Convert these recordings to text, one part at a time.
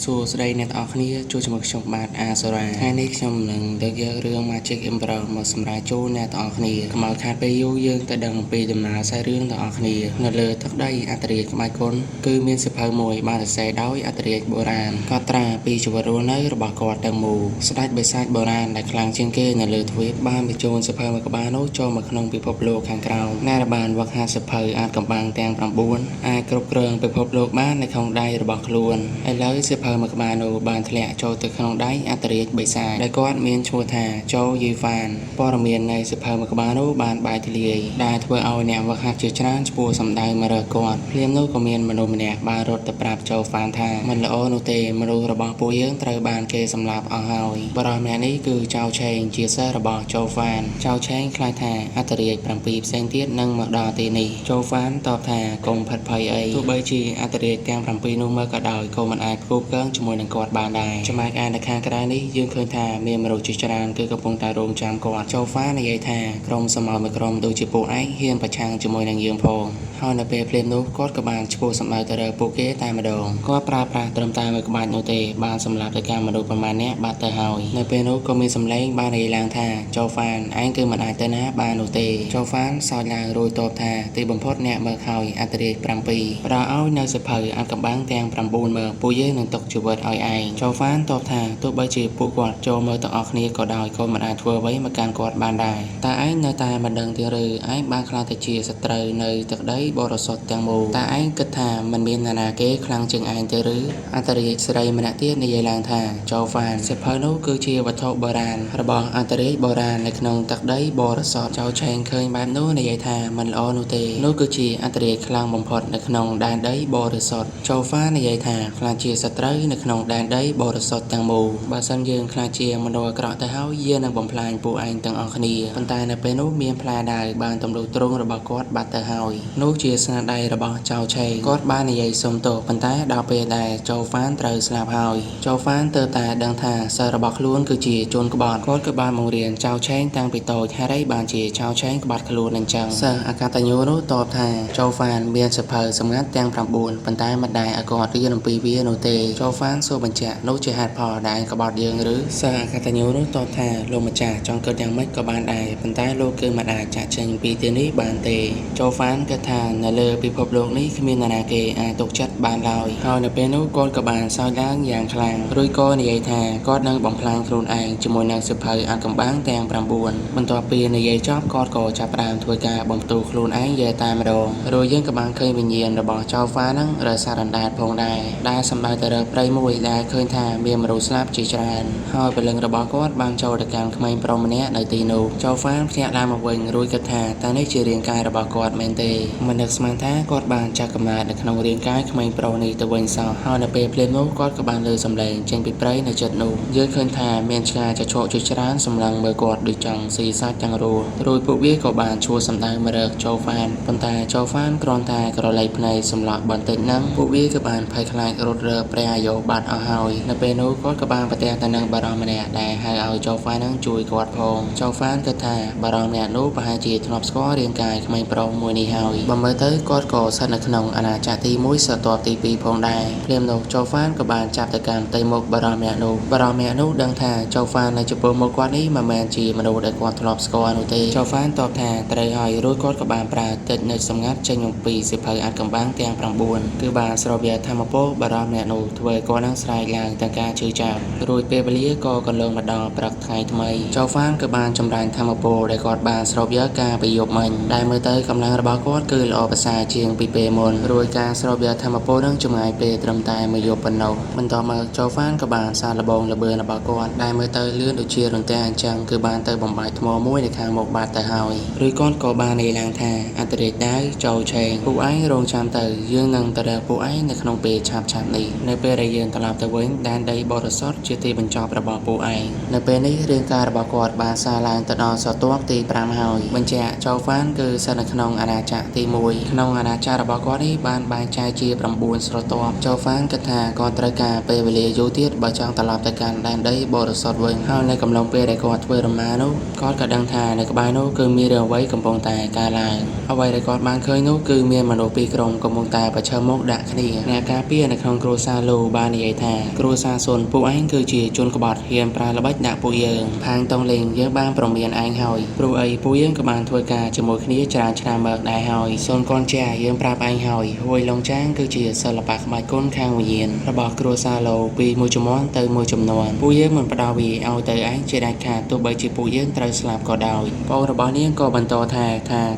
សួស្តីអ្នកទាំងអស់គ្នាជួបជាមួយខ្ញុំបាទអាសូរ៉ាថ្ងៃនេះខ្ញុំនឹងលើកយករឿង Magic Emperor មកសម្រាប់ជូនអ្នកទាំងអស់គ្នាកុំឲ្យខាតពេលយូរយើងទៅដឹងពីដំណើរខ្សែរឿងទាំងអស់គ្នានៅលើទឹកដីអន្តរាជក្បាច់គុណគឺមានសៀវភៅមួយបានសរសេរដោយអន្តរាជបុរាណកត់ត្រាពីជីវិតរស់នៅរបស់គាត់ទាំងមូលស្ដេចបិសាចបុរាណដែលខ្លាំងជាងគេនៅលើទ្វីបបានបញ្ជូនសៀវភៅមួយក្បាលនោះចូលមកក្នុងពិភពលោកខាងក្រៅអ្នកដែលបានវឹកហាត់សៀវភៅអាចកំបាំងទាំង9អាចគ្រប់គ្រងពិភពលោកបាននៅក្នុងដៃរបស់ខ្លួនឥឡូវសៀវភៅមួយក្បាលនោះបានធ្លាក់ចូលទៅក្នុងដៃអន្តរាជបិសាចដែលគាត់មានឈ្មោះថាជូយីវ៉ានព័ត៌មាននៃសៀវភៅមួយក្បាលនោះបានបែកធ្លាយដែលធ្វើឲ្យអ្នកវឹកហាត់ជាច្រើនឈ្មោះសម្ដៅមករើសគាត់ភ្លាមនោះក៏មានមនុស្សម្នាក់បានរត់ទៅប្រាប់ជូហ្វានថាមិនល្អនោះទេមនុស្សរបស់ពួកយើងត្រូវបានគេសម្លាប់អស់ហើយបរិសម្នាក់នេះគឺចៅឆេងជាសិស្សរបស់ជូហ្វានចៅឆេងខ្លាចថាអន្តរាជ7ផ្សេងទៀតនឹងមកដល់ទីនេះជូហ្វានតបថាកុំផិតភ័យអីទោះបីជាអន្តរាជទាំង7នោះមកក៏ដោយក៏មិនអាចគូផ្គងជាមួយនឹងគាត់បានដែរចំណែកឯនៅខាងក្រៅនេះយើងឃើញថាមានមនុស្សជាច្រើនគឺកំពុងតែរងចាំគាត់ជូហ្វាននិយាយថាក្រុមសមរមួយក្រុមដូចជាពួកឯងហ៊ានប្រឆាំងជាមួយនឹងយើងផងហើយនៅពេលភ្លាមនោះគាត់ក៏បានឈ្មោះសម្ដៅទៅលើពួកគេតែម្ដងគាត់ប្រើប្រាស់ត្រឹមតែមួយក្បាច់នោះទេបានសម្លាប់ទៅការមនុស្សប្រមាណអ្នកបាត់ទៅហើយនៅពេលនោះក៏មានសម្លេងបាននិយាយឡើងថាជូហ្វានឯងគឺមិនអាចទៅណាបាននោះទេជូហ្វានសើចឡើងរួចតបថាទីបំផុតអ្នកមើលហើយអន្តរាជ7ផ្ដល់ឲ្យនៅសៀវភៅអាថ៌កំបាំងទាំង9មើលពួកយើងនឹងទុកជីវិតឲ្យឯងជូហ្វានតបថាទោះបីជាពួកគាត់ចូលមើលទាំងអស់គ្នាក៏ដោយក៏មិនអាចធ្វើអ្វីមកកាន់គាត់បានដែរតែឯងនៅតែមិនដឹងទេឬឯងបានខ្លាចទៅជាសត្រូវនៅទឹកដីបរិសុទ្ធទាំងមូលតែឯងគិតថាមិនមាននរណាគេខ្លាំងជាងឯងទេឬអន្តរាជស្រីម្នាក់ទៀតនិយាយឡើងថាជូហ្វានសៀវភៅនោះគឺជាវត្ថុបុរាណរបស់អន្តរាជបុរាណនៅក្នុងទឹកដីបរិសុទ្ធចៅឆេងឃើញបែបនោះនិយាយថាមិនល្អនោះទេនោះគឺជាអន្តរាជខ្លាំងបំផុតនៅក្នុងដែនដីបរិសុទ្ធជូហ្វាននិយាយថាខ្លាចជាសត្រូវនៅក្នុងដែនដីបរិសុទ្ធទាំងមូលបើសិនយើងខ្លាចជាមនុស្សអាក្រក់ទៅហើយយើងនឹងបំផ្លាញពួកឯងទាំងអស់គ្នាប៉ុន្តែនៅពេលនោះមានផ្លែដាវបានទម្លុះទ្រូងរបស់គាត់បាត់ទៅហើយនោះជាស្នាដៃរបស់ចៅឆេងគាត់បាននិយាយសុំទោសប៉ុន្តែដល់ពេលដែលជូហ្វានត្រូវស្លាប់ហើយជូហ្វានទើបតែដឹងថាសិស្សរបស់ខ្លួនគឺជាជនក្បត់គាត់ក៏បានបង្រៀនចៅឆេងតាំងពីតូចហេតុអីបានជាចៅឆេងក្បត់ខ្លួនអញ្ចឹងសិស្សអកតញ្ញូនោះតបថាជូហ្វានមានសៀវភៅសម្ងាត់ទាំង9ប៉ុន្តែមិនដែលឲ្យគាត់រៀនអំពីវានោះទេជូហ្វានសួរបញ្ជាក់នោះជាហេតុផលដែលក្បត់យើងឬសិស្សអកតញ្ញូនោះតបថាលោកម្ចាស់ចង់គិតយ៉ាងម៉េចក៏បានដែរប៉ុន្តែលោកគឺមិនអាចចាក់ចេញពីទីនេះបានទេជូហ្វានគិតថានៅលើពិភពលោកនេះគ្មាននរណាគេអាចទុកចិត្តបានឡើយហើយនៅពេលនោះគាត់ក៏បានសើចឡើងយ៉ាងខ្លាំងរួចក៏និយាយថាគាត់នឹងបំផ្លាញខ្លួនឯងជាមួយនឹងសៀវភៅអាថ៌កំបាំងទាំង9បន្ទាប់ពីនិយាយចប់គាត់ក៏ចាប់ផ្ដើមធ្វើការបំផ្ទុះខ្លួនឯងយកតែម្ដងរួចយើងក៏បានឃើញវិញ្ញាណរបស់ចៅហ្វានឹងរសារអណ្ដែតផងដែរដែលសម្ដៅទៅរកព្រៃមួយដែលឃើញថាមានមនុស្សស្លាប់ជាច្រើនហើយពលិងរបស់គាត់បានចូលទៅកាន់ក្មេងប្រុសម្នាក់នៅទីនោះចៅហ្វាភ្ញាក់ឡើងមកវិញរួចគិតថាតើនេះជារាងកាយរបស់គាត់មែនទេមិននឹកស្មានថាគាត់បានចាក់កំណើតនៅក្នុងរាងកាយក្មេងប្រុសនេះទៅវិញសោះហើយនៅពេលភ្លាមនោះគាត់ក៏បានលើសំឡេងចេញពីព្រៃនៅជិតនោះយើងឃើញថាមានឆ្កែចឆក់ជាច្រើនសម្លឹងមើលគាត់ដូចចង់ស៊ីសាច់ទាំងរស់រួចពួកវាក៏បានឈួរសម្ដៅមករកជូហ្វានប៉ុន្តែជូហ្វានគ្រាន់តែក្រឡេកភ្នែកសម្លក់បន្តិចហ្នឹងពួកវាក៏បានភ័យខ្លាចរត់រើព្រះអាយុបាត់អស់ហើយនៅពេលនោះគាត់ក៏បានប្រទះទៅនឹងបារម្ភម្នាក់ដែលហៅឲ្យជូហ្វាននឹងជួយគាត់ផងជូហ្វានគិតថាបារម្ភម្នាក់នោះប្រហែលជាធ្លាប់ស្គាល់រាងកាយក្មេងប្រុសមួយនេះហើយបើមើលទៅគាត់ក៏ស្ថិតនៅក្នុងអាណាចក្រទី1ស្រទាប់ទី2ផងដែរភ្លាមនោះជូហ្វានក៏បានចាប់ទៅកាន់ផ្ទៃមុខបារម្ភម្នាក់នោះបារម្ភម្នាក់នោះដឹងថាជូហ្វាននៅចំពោះមុខគាត់នេះមិនមែនជាមនុស្សដែលគាត់ធ្លាប់ស្គាល់នោះទេជូហ្វានតបថាត្រូវហើយរួចគាត់ក៏បានប្រើទឹកនៅសម្ងាត់ចេញអំពីសៀវភៅអាថ៌កំបាំងទាំង9គឺបានស្រូបយកធម្មពលបារម្ភម្នាក់នោះធ្វើឲ្យគាត់នឹងស្រែកឡើងទាំងការជឿចាប់រួចពេលវេលាក៏កន្លងមកដល់ព្រឹកថ្ងៃថ្មីជូហ្វានក៏បានចម្រាញ់ធម្មពលដែលគាត់បានស្រូបយកកាលពីយប់មិញដែលមើលទៅកម្លាំងរបស់គាត់គឺល្អប្រសើរជាងពីពេលមុនរួចការស្រូបយកធម្មពលនឹងចំណាយពេលត្រឹមតែមួយយប់ប៉ុណ្ណោះបន្ទាប់មកជូហ្វានក៏បានសាកល្បងល្បឿនរបស់គាត់ដែលមើលទៅលឿនដូចជារន្ទះអញ្ចឹងគឺបានទៅបំបែកថ្មមួយនៅខាងមុខបាត់ទៅហើយរួចគាត់ក៏បាននិយាយឡើងថាអន្តរាជដាវជូឆេងពួកឯងរងចាំទៅយើងនឹងទៅរកពួកឯងនៅក្នុងពេលឆាប់ៗនេះនៅពេលដែលយើងត្រឡប់ទៅវិញដែនដីបរិសុទ្ធជាទីបញ្ចប់របស់ពួកឯងនៅពេលនេះរាងកាយរបស់គាត់បានសារឡើងទៅដល់ស្រទាប់ទី5ហើយបញ្ជាក់ជូហ្វានគឺស្ថិតនៅក្នុងអាណាចក្រទី1ក្នុងអាណាចក្ររបស់គាត់នេះបានបែងចែកជា9ស្រទាប់ជូហ្វានគិតថាគាត់ត្រូវការពេលវេលាយូរទៀតបើចង់ត្រឡប់ទៅកាន់ដែនដីបរិសុទ្ធវិញហើយនៅកំឡុងពេលដែលគាត់ធ្វើដំណើរនោះគាត់ក៏ដឹងថានៅក្បែរនោះគឺមានរឿងអ្វីកំពុងតែកើតឡើងអ្វីដែលគាត់បានឃើញនោះគឺមានមនុស្សពីរក្រុមកំពុងតែប្រឈមមុខដាក់គ្នាអ្នកការពារនៅក្នុងគ្រួសារលោក បាននិយាយថាគ្រួសារសុនពួកឯងគឺជាជនក្បត់ហ៊ានប្រើល្បិចដាក់ពួកយើងផាងតងលេងយើងបានប្រមានឯងហើយព្រោះអីពួកយើងក៏បានធ្វើការជាមួយគ្នាច្រើនឆ្នាំមកដែរហើយសុនកូនចាយើងប្រាប់ឯងហើយហួយឡុងចាងគឺជាសិល្បៈក្បាច់គុនខាងវិញ្ញាណរបស់គ្រួសារលោពីមួយជំនាន់ទៅមួយជំនាន់ពួកយើងមិនផ្ដោតវាឲ្យទៅឯងជាដាច់ខាតទោះបីជាពួកយើងត្រូវស្លាប់ក៏ដោយបងរបស់នាងក៏បន្តថា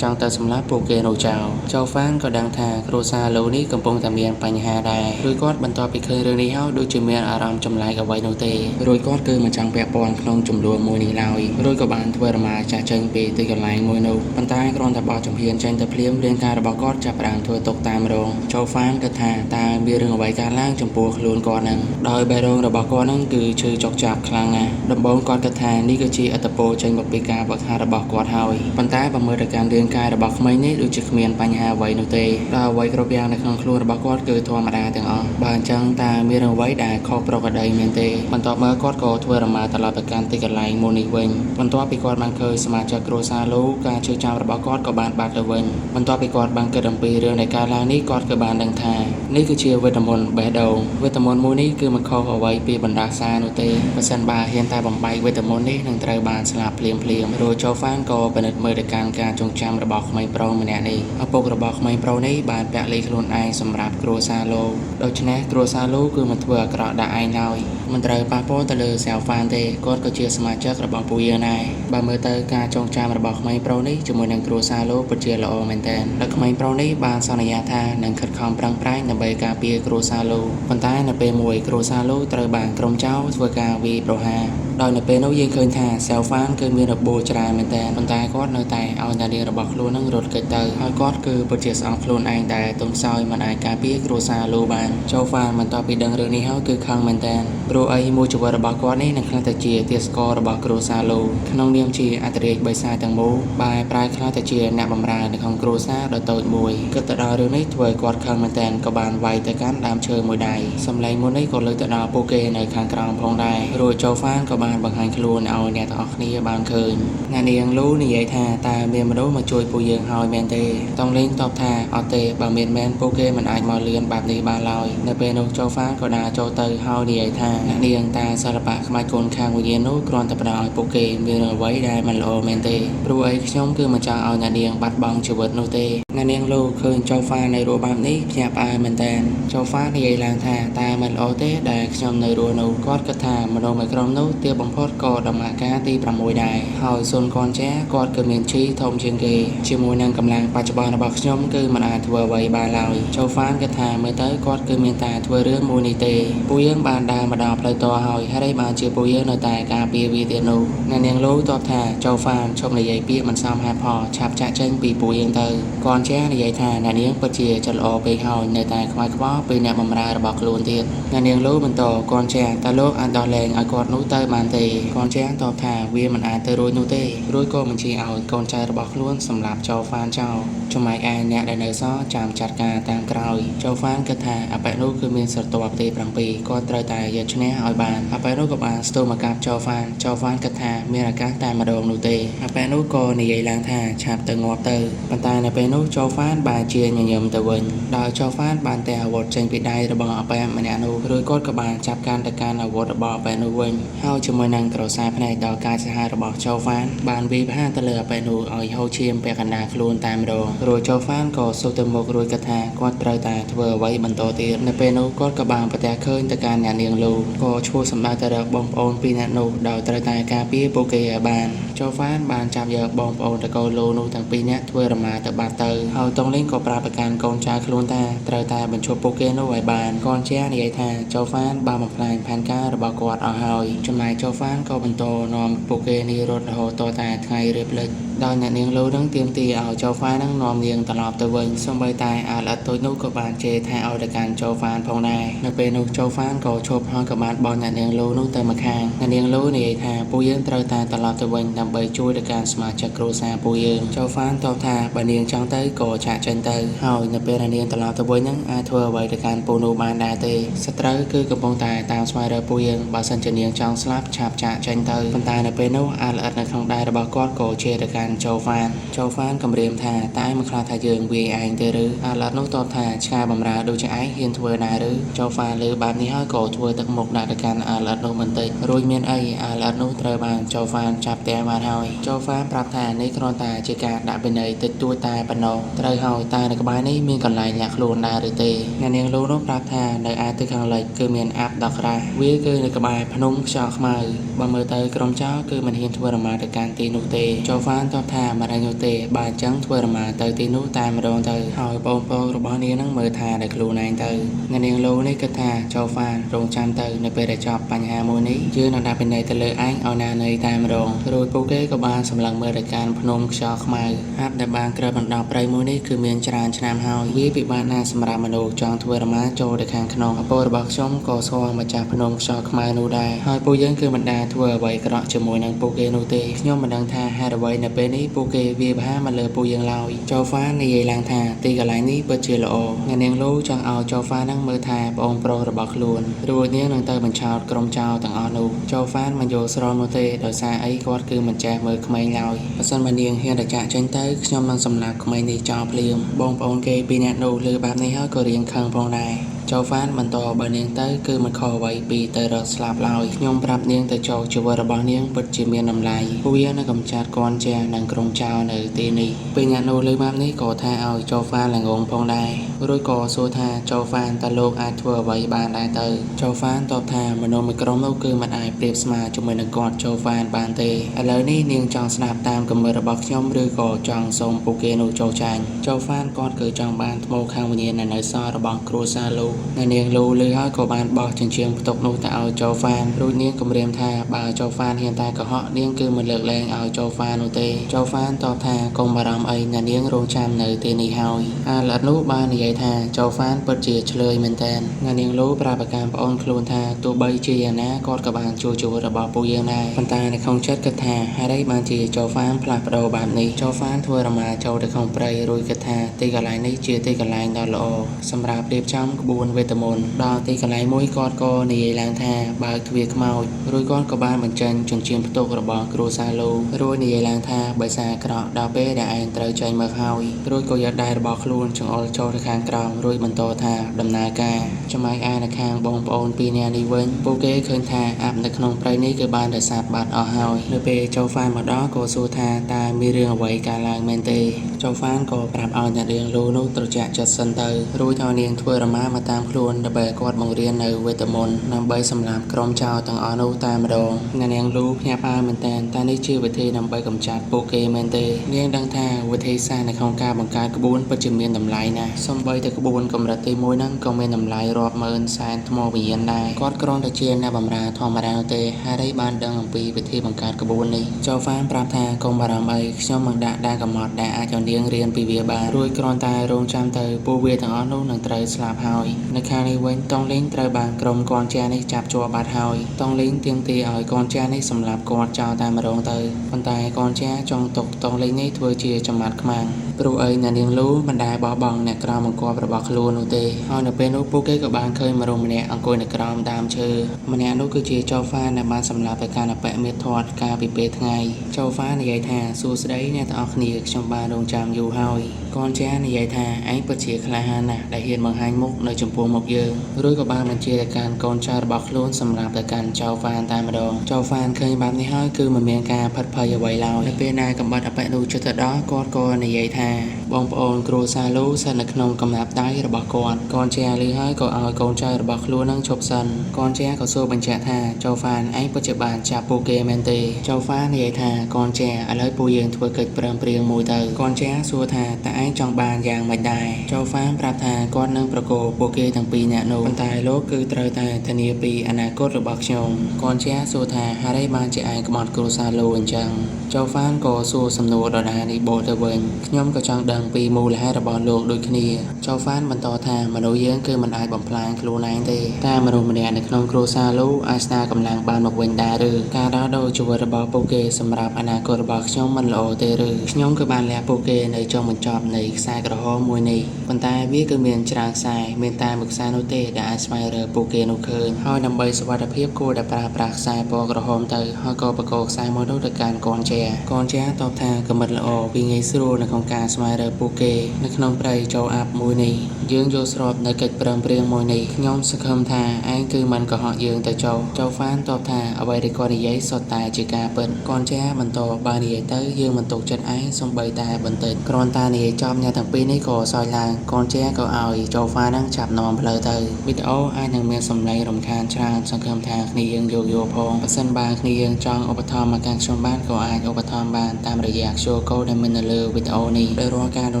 ចង់ទៅសម្លាប់ពួកគេនោះចោលហ្វានក៏ដឹងថាគ្រួសារលោនេះកំពុងតែមានបញ្ហាដែររួចគាត់បន្តពីឃើញរឿងនេះហើយដូចជាមានអារម្មណ៍ចម្លែកអ្វីនោះទេរួចគាត់គឺមិនចង់ពាក់ព័ន្ធក្នុងចំនួនមួយនេះឡើយរួចក៏បានធ្វើរមាចាស់ចេញពីទីកន្លែងមួយនោះប៉ុន្តែគ្រាន់តែបោះជំហានចេញទៅភ្លាមរាងកាយរបស់គាត់ចាប់ផ្ដើមធ្វើទុកតាមរងហ្វានគិតថាតើមានរឿងអ្វីកើតឡើងចំពោះខ្លួនគាត់នឹងដោយបេះដូងរបស់គាត់នឹងគឺឈឺចុកចាប់ខ្លាំងណាស់ដំបូងគាត់គិតថានេះគឺជាអត្តពលចេញមកពីការវឹកហាត់របស់គាត់ហើយប៉ុន្តែបើមើលទៅកាន់រាងកាយរបស់ក្មេងនេះដូចជាគ្មានបញ្ហាអ្វីនោះទេដល់អ្វីគ្រប់យ៉ាងនៅក្នុងខ្លួនរបស់គាត់គឺធម្មតាទាំងអស់បើអញ្ចឹងតើមានរឿងអ្វីដែលខុសប្រក្រតីមែនទេបន្ទាប់មកគាត់ក៏ធ្វើរមាត្រឡប់ទៅកាន់ទីកន្លែងមួយនេះវិញបន្ទាប់ពីគាត់បានឃើញសមាជិកគ្រួសារលោកការជឿចាំរបស់គាត់ក៏បានបាត់ទៅវិញបន្ទាប់ពីគាត់បានគិតអំពីរឿងដែលកើតឡើងនេះគាត់ក៏បានដឹងថានេះគឺជាវេទមន្តបេះដូងវេទមន្តមួយនេះគឺមិនខុសអ្វីពីបណ្ដាសានោះទេបើសិនបើហ៊ានតែបំបែកវេទមន្តនេះនឹងត្រូវបានស្លាប់ភ្លាមរួចហ្វានក៏ពិនិត្យមើលទៅកាន់ការចងចាំរបស់ក្មេងប្រុសម្នាក់នេះឪពុករបស់ក្មេងប្រុសនេះបានពាក់លីខ្លួនឯងសម្រាប់គ្រួសារលោកដូច្នេះគ្រួសារលោកគឺមិនធ្វើអាក្រក់ដាក់ឯងឡើយមិនត្រូវប៉ះពាល់ទៅលើហ្វានទេគាត់ក៏ជាសមាជិករបស់ពួកយើងដែរបើមើលទៅការចងចាំរបស់ក្មេងប្រុសនេះជាមួយនឹងគ្រួសារលោកពិតជាល្អមែនទែនแล้วក្មេងប្រុសនេះបានសន្យាថានឹងខិតខំប្រឹងប្រែងដើម្បីការពារគ្រួសារលោកប៉ុន្តែនៅពេលមួយគ្រួសារលោកត្រូវបានក្រុមចៅធ្វើការវាយប្រហារដោយនៅពេលនោះយើងឃើញថាហ្វានគឺមានរបួសច្រើនមែនទែនប៉ុន្តែគាត់នៅតែឲ្យតានាងរបស់ខ្លួននឹងរត់គេចទៅហើយគាត់គឺពិតជាស្អប់ខ្លួនឯងតែទុំខ្សោយមិនអាចការពារគ្រួសារលោកបានហ្វានបន្ទាប់ពីដឹងរឿងនេះហើយគឺខឹងមែនទែនព្រោះអីមួយជីវិតរបស់គាត់នេះនឹងខ្លះទៅជាទាសកររបស់គ្រួសារលោកក្នុងនាមជាអធិរាជបិសាចទាំងមូលបែរប្រែខ្លះទៅជាអ្នកបម្រើនៅក្នុងគ្រួសារដ៏តូចមួយគិតទៅដល់រឿងនេះធ្វើឲ្យគាត់ខឹងមែនទែនក៏បានវាយទៅកាន់ដើមឈើមួយដៃសម្លេងមួយនេះក៏លើកទៅដល់ពួកគេនៅខាងក្រោមផងដែររួចហ្វានក៏បានបង្ហាញខ្លួនឲ្យអ្នកទាំងអស់គ្នាបានឃើញអ្នកនាងលូនិយាយថាតើមានមនុស្សមកជួយពួកយើងហើយមែនទេតង់លេងតបថាអត់ទេបើមានមែនពួកគេមិនអាចមកលឿនបែបនេះបានឡើយនៅពេលនោះហ្វានក៏ដើរចូលទៅហើយនិយាយថាអ្នកនាងតាសិល្បៈក្បាច់គុនខាងវិញ្ញាណនោះគ្រាន់តែផ្ដល់ឲ្យពួកគេមានអ្វីដែលមិនល្អមែនទេព្រោះអីខ្ញុំគឺមិនចង់ឲ្យអ្នកនាងបាត់បង់ជីវិតនោះទេអ្នកនាងលូឃើញហ្វាននៅរស់បែបនេះភ្ញាក់ផ្អើលមែនទែនហ្វាននិយាយឡើងថាតើមិនល្អទេដែលខ្ញុំនៅរស់នោះគាត់គិតថាមនុស្សមួយក្រុមនោះទាបបំផុតក៏ដំណាក់កាលទី6ដែរហើយសុនកូនចាគាត់គឺមានជីធំជាងគេជាមួយនឹងកម្លាំងបច្ចុប្បន្នរបស់ខ្ញុំគឺមិនអាចធ្វើអ្វីបានឡើយហ្វានគិតថាមើលទៅគាត់គឺមានតែធ្វើរឿងមួយនេះទេពួកយើងបានដើរមកដល់ផ្លូវតហើយហើយបានជាពួកយើងនៅតែការពារវាទៀតនោះអ្នកនាងលូតបថាហ្វានឈប់និយាយពាក្យមិនសមហេតុផលឆាប់ចាក់ចេញពីពួកយើងទៅកូនចានិយាយថាអ្នកនាងពិតជាចិត្តល្អពេកហើយនៅតែខ្វាយខ្វល់ពីអ្នកបម្រើរបស់ខ្លួនទៀតអ្នកនាងលូបន្តកូនចាតើលោកអាចដោះលែងឲ្យគាត់នោះទៅបានទេកូនចាតបថាវាមិនអាចទៅរួចនោះទេរួចក៏បញ្ជាឲ្យកូនចៅរបស់ខ្លួនសម្រាប់ហ្វានចោលចំណែកឯអ្នកដែលនៅសល់ចាំចាត់ការតាមក្រោយហ្វានគិតថាអបិនោះគឺមានស្រទាប់ទេ7គាត់ត្រូវតែយកឈ្នះឲ្យបានអបិនោះក៏បានស្ទុះមកកាប់ហ្វានគិតថាមានឱកាសតែម្ដងនោះទេអបិនោះក៏និយាយឡើងថាឆាប់ទៅងាប់ទៅប៉ុន្តែនៅពេលនោះហ្វានបានជាញញឹមទៅវិញដោយហ្វានបានតែអាវុធចេញពីដៃរបស់អបិម្នាក់នោះរួចគាត់ក៏បានចាប់កាន់ទៅកាន់អាវុធរបស់អបិនោះវិញហើយជាមួយនឹងក្រសែភ្នែកដល់ការសាហាវរបស់ហ្វានបានវាយប្រហារទៅលើអបិនោះឲ្យហូរឈាមពាក់កណ្ដាលខ្លួនតែម្ដងរួចហ្វានក៏សុខទៅមុខរួចគិតថាគាត់ត្រូវតែធ្វើអ្វីបន្តទៀតនៅពេលនោះគាត់ក៏បានប្រទះឃើញទៅកាន់អ្នកនាងលូក៏ឈ្មោះសម្ដៅទៅរកបងប្អូនពីរនាក់នោះដោយត្រូវតែការពារពួកគេឲ្យបានហ្វានបានចាប់យកបងប្អូនតកូលលូនោះទាំងពីរនាក់ធ្វើរមាទៅបាត់ទៅហើយតុងលេងក៏ប្រាប់ប្រកាន់កូនចៅខ្លួនថាត្រូវតែបញ្ឈប់ពួកគេនោះឲ្យបានកូនជានិយាយថាហ្វានបានបំផ្លាញផែនការរបស់គាត់អស់ហើយចំណែកហ្វានក៏បន្តនាំពួកគេនេះរត់រហូតតតែថ្ងៃរៀបលិចដោយអ្នកនាងលូនឹងទាមទារឲ្យហ្វាននឹងនាំនាងត្រឡប់ទៅវិញសូម្បីតែអាល្អិតតូចនោះក៏បានជេរថាឲ្យទៅកាន់ហ្វានផងដែរនៅពេលនោះហ្វានក៏ឈប់ហើយក៏បានបោះអ្នកនាងលូនោះទៅម្ខាងអ្នកនាងលូនិយាយថាពួកយើងត្រូវតែត្រឡប់ទៅវិញដើម្បីជួយទៅកាន់សមាជិកគ្រួសារពួកយើងហ្វានតបថាបើនាងចង់ទៅក៏ចាក់ចេញទៅហើយនៅពេលនាងត្រឡប់ទៅវិញនឹងអាចធ្វើអ្វីទៅកាន់ពួកនោះបានដែរទេសត្រូវគឺកំពុងតែតាមស្វែងរកពួកយើងបើសិនជានាងចង់ស្លាប់ឆាប់ចាក់ចេញទៅប៉ុន្តែនៅពេលនោះអាល្អិតនៅក្នុងដៃរបស់គាត់ក៏ជេរទៅកាន់ កាន់โจហ្វានគម្រាមថាតែឯងមិនខ្លាចថាយើងវាយឯងទេឬអាឡិតនោះតបថាឆ្កែបំរើដូចជាឯងហ៊ានធ្វើដែរឬโจហ្វាលើបែបនេះហើយក៏ធ្វើទឹកមុខដាក់ទៅកាន់អាឡិតនោះបន្តិចរួចមានអីអាឡិតនោះត្រូវបានโจហ្វាចាប់តែបានហើយโจហ្វាប្រាប់ថានេះគ្រាន់តែជាការដាក់ពិន័យតិចតួចតែប៉ុណ្ណោះត្រូវហើយតែនៅក្បែរនេះមានកន្លែងលាក់ខ្លួនដែរឬទេអ្នកនាងលូនោះប្រាប់ថានៅឯទិសខាងលិចគឺមានអាប់ដក្រាស់វាគឺនៅក្បែរភ្នំខ្យល់ខ្មៅបើមើលទៅក្រុមចៅគឺមិនហ៊ានធ្វើរមាទៅកាន់ទីនោះទេโจហ្វាតបថាមិនអាចនោះទេបើអញ្ចឹងធ្វើរមាទៅទីនោះតែម្ដងទៅហើយបងប្អូនរបស់នាងនឹងមើលថាដល់ខ្លួនឯងទៅអ្នកនាងលូនេះគិតថាโจហ្វារងចាំទៅនៅពេលដែលចប់បញ្ហាមួយនេះយើងនឹងដាក់ពិន័យទៅលើឯងឲ្យណានៃតែម្ដងរួចពួកគេក៏បានសម្លឹងមើលទៅកាន់ភ្នំខ្យល់ខ្មៅអាប់ដែលបានក្រើបបណ្ដោះព្រៃមួយនេះគឺមានច្រើនឆ្នាំហើយវាពិបាកណាស់សម្រាប់មនុស្សចង់ធ្វើរមាចូលទៅខាងក្នុងអពររបស់ខ្ញុំក៏ស្គាល់ម្ចាស់ភ្នំខ្យល់ខ្មៅនោះដែរហើយពួកយើងគឺមិនដែលធ្វើអ្វីអាក្រក់ជាមួយនឹងពួកគេនោះទេខ្ញុំមិនដឹងថាហេតុអ្វីនៅពេលនេះពួកគេវាបហាមកលើពួកយើងឡើយโจហ្វានិយាយឡើងថាទីកន្លែងនេះពិតជាល្អអ្នកនាងលូចង់ឲ្យโจហ្វានឹងមើលថាប្អូនប្រុសរបស់ខ្លួនរួចនាងនឹងទៅបញ្ឆោតក្រុមចៅទាំងអស់នោះโจហ្វាមិនយល់ស្របនោះទេដោយសារអីគាត់គឺមិនចេះមើលក្មេងឡើយបើសិនបើនាងហ៊ានតែចាក់ចេញទៅខ្ញុំនឹងសម្លាប់ក្មេងនេះចោលភ្លាមបងប្អូនគេពីរនាក់នោះលើបែបនេះហើយក៏រៀងខឹងផងដែរโจហ្វាបន្តបើនាងទៅគឺមិនខុសអ្វីពីទៅរកស្លាប់ឡើយខ្ញុំប្រាប់នាងទៅចូលជីវិតរបស់នាងពិតជាមានតម្លៃពួកវានឹងកំចាត់គាន់ជានឹងក្រុមចៅនៅទីនេះពេលអ្នកនោះលើបែបនេះក៏ថាឲ្យโจហ្វាល្ងងផងដែររួចក៏សួរថាโจហ្វាតើលោកអាចធ្វើអ្វីបានដែរទៅโจហ្វាតបថាមនុស្សមួយក្រុមនោះគឺមិនអាចប្រៀបស្មើជាមួយនឹងគាត់โจហ្វាបានទេឥឡូវនេះនាងចង់ស្ដាប់តាមគំនិតរបស់ខ្ញុំឬក៏ចង់សូមពួកគេនោះចូលចាញ់โจហ្វាគាត់គឺចង់បានថ្មខាងវិញ្ញាណនៅសល់របស់គ្រួសារលោកនៅនាងលូលើហើយក៏បានបោះចិញ្ចៀងផ្ទុកនោះទៅឲ្យโจហ្វារួចនាងគម្រាមថាបើโจហ្វាហ៊ានតែកុហកនាងគឺមិនលើកលែងឲ្យโจហ្វានោះទេโจហ្វាតបថាកុំបារម្ភអីណានាងរងចាំនៅទីនេះហើយអាឡិតនោះបាននិយាយថាโจហ្វាពិតជាឆ្លើយមែនទែនណានាងលូប្រាប់ប្រកាន់ប្អូនខ្លួនថាទោះបីជាយ៉ាងណាគាត់ក៏បានជួយជីវិតរបស់ពួកយើងដែរប៉ុន្តែនៅក្នុងចិត្តគិតថាហេតុអីបានជាโจហ្វាផ្លាស់ប្ដូរបែបនេះโจហ្វាធ្វើរមាចូលទៅក្នុងព្រៃរួចគិតថាទីកន្លែងនេះជាទីកន្លែងដ៏ល្អសម្រាប់រៀបចំក្បួនវេទមន្តដល់ទីកន្លែងមួយគាត់ក៏និយាយឡើងថាបើកទ្វារខ្មោចរួចគាត់ក៏បានបញ្ចេញចិញ្ចៀនផ្ទុករបស់គ្រួសារលោករួចនិយាយឡើងថាបើសារក្រក់ដល់ពេលដែលឯងត្រូវចេញមកហើយរួចក៏យកដៃរបស់ខ្លួនចង្អុលចូលទៅខាងក្រោមរួចបន្តថាដំណើរការចំណែកឯនៅខាងបងប្អូនពីរនាក់នេះវិញពួកគេឃើញថាអាប់នៅក្នុងព្រៃនេះគឺបានរសាត់បាត់អស់ហើយនៅពេលโจហ្វាមកដល់ក៏សួរថាតើមានរឿងអ្វីកើតឡើងមែនទេโจហ្វាក៏ប្រាប់ឲ្យអ្នកនាងលូនោះត្រជាក់ចិត្តសិនទៅរួចឲ្យនាងធ្វើរមាមកតាមខ្លួនដើម្បីគាត់បង្រៀននៅវេទមន្តដើម្បីសម្លាប់ក្រុមចៅទាំងអស់នោះតែម្ដងអ្នកនាងលូភ្ញាក់ផ្អើលមែនតែនេះជាវិធីដើម្បីកម្ចាត់ពួកគេមែនទេនាងដឹងថាវិធីសាស្ត្រនៅក្នុងការបង្កើតក្បួនពិតជាមានតម្លៃណាស់សូម្បីតែក្បួនកម្រិតទី1ហ្នឹងក៏មានតម្លៃរាប់ម៉ឺនសែនថ្មវិញ្ញាណដែរគាត់គ្រាន់តែជាអ្នកបម្រើធម្មតាទេហើយបានដឹងអំពីវិធីបង្កើតក្បួននេះโจហ្វាប្រាប់ថាកុំបារម្ភអីខ្ញុំនឹងដាក់ដែនកំណត់ដែលអាចឲ្យនាងរៀនពីវាបានរួចគ្រាន់តែរងចាំទៅពួកវាទាំងអស់នោះនឹងត្រូវស្លាប់ហើយនៅខាងនេះវិញតង់លីងត្រូវបានក្រុមកូនចាស់នេះចាប់ជាប់បាត់ហើយតង់លីងទាមទារឲ្យកូនចាស់នេះសម្លាប់គាត់ចោលតែម្ដងទៅប៉ុន្តែកូនចាស់ចង់ទុកតង់លីងនេះធ្វើជាចំមាត់ខ្មាំងព្រោះអីអ្នកនាងលូមិនដែលបោះបង់អ្នកក្រោមបង្គាប់របស់ខ្លួននោះទេហើយនៅពេលនោះពួកគេក៏បានឃើញមនុស្សម្នាក់អង្គុយនៅក្រោមដើមឈើម្នាក់នោះគឺជាโจហ្វាដែលបានសម្លាប់ទៅកាន់អបិមេធាត់កាលពីពេលថ្ងៃโจហ្វានិយាយថាសួស្ដីអ្នកទាំងអស់គ្នាខ្ញុំបានរងចាំយូរហើយកូនចាស់និយាយថាឯងពិតជាក្លាហានណាស់ដែលហ៊ានបង្ហាញមុខនៅចំពោះមុខយើងរួចក៏បានបញ្ជាទៅកាន់កូនចៅរបស់ខ្លួនសម្រាប់ទៅកាន់โจហ្វាតែម្ដងโจហ្វាឃើញបែបនេះហើយគឺមិនមានការផិតភ័យអ្វីឡើយនៅពេលដែលកំបិតអបិនោះជិតទៅដល់គាត់ក៏និយាយថាបងប្អូនគ្រួសារលូស្ថិតនៅក្នុងកំណាប់ដៃរបស់គាត់កូនចាស់ឮហើយក៏ឲ្យកូនចៅរបស់ខ្លួននឹងឈប់សិនកូនចាស់ក៏សួរបញ្ជាក់ថាโจហ្វាឯងពិតជាបានចាប់ពួកគេមែនទេโจហ្វានិយាយថាកូនចាស់ឥឡូវពួកយើងធ្វើកិច្ចព្រមព្រៀងមួយទៅកូនចាស់សួរថាតើឯងចង់បានយ៉ាងម៉េចដែរโจហ្វាប្រាប់ថាគាត់នឹងប្រកល់ពួកគេទាំងពីរនាក់នោះប៉ុន្តែលោកគឺត្រូវតែធានាពីអនាគតរបស់ខ្ញុំកូនចាស់សួរថាហេតុអីបានជាឯងក្បត់គ្រួសារលូអញ្ចឹងโจហ្វាក៏សួរសំណួរដដែលនេះបូទៅវិញខ្ញុំក៏ចង់ដឹងពីមូលហេតុរបស់លោកដូចគ្នាโจហ្វាបន្តថាមនុស្សយើងគឺមិនអាចបំផ្លាញខ្លួនឯងទេតែមនុស្សម្នាក់នៅក្នុងគ្រួសារលូអាចស្ដារកម្លាំងបានមកវិញដែរឬការដោះដូរជីវិតរបស់ពួកគេសម្រាប់អនាគតរបស់ខ្ញុំមិនល្អទេឬខ្ញុំក៏បានលះពួកគេនៅចុងបញ្ចប់នៃខ្សែក្រហមមួយនេះប៉ុន្តែវាគឺមានច្រើនខ្សែមានតែ តែមួយខ្សែនោះទេដែលអាចស្វែងរកពួកគេនោះឃើញហើយដើម្បីសុវត្ថិភាពគួរតែប្រើប្រាស់ខ្សែពណ៌ក្រហមទៅហើយក៏បកគោខ្សែមួយនោះទៅកាន់កូនជាតបថាកំណត់ល្អពីងាយស្រួលនៅក្នុងការស្វែងរកពួកគេនៅក្នុងព្រៃចូលអាប់មួយនេះយើងយល់ស្របនៅកិច្ចព្រមព្រៀងមួយនេះខ្ញុំសង្ឃឹមថាឯងគឺមិនកុហកយើងទៅចុះហ្វានតបថាអ្វីដែលគាត់និយាយសុទ្ធតែជាការពិតកូនជាបន្តបើនិយាយទៅយើងមិនទុកចិត្តឯងសំបីតែបន្តិចគ្រាន់តែនិយាយចប់អ្នកទាំងពីរនេះក៏សើចឡើងកូនជាក៏ឲ្យហ្វាននឹងចាប់នាំផ្លូវទៅវីដេអូអាចនឹងមានសំឡេងរំខានច្រើនសង្ឃឹមថាគ្នាយើងយកផងបើសិនបើគ្នាយើងចង់ឧបត្ថម្ភមកកាន់ខ្ញុំបានក៏អាចឧបត្ថម្ភបានតាមរយៈ QR Code ដែលមាននៅលើវីដេអូនេះដោយរាល់ការដូ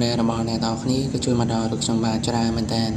នេតរបស់អ្នកទាំងអស់គ្នាគឺជួយមកដល់រូបខ្ញុំបានច្រើនមែនទែន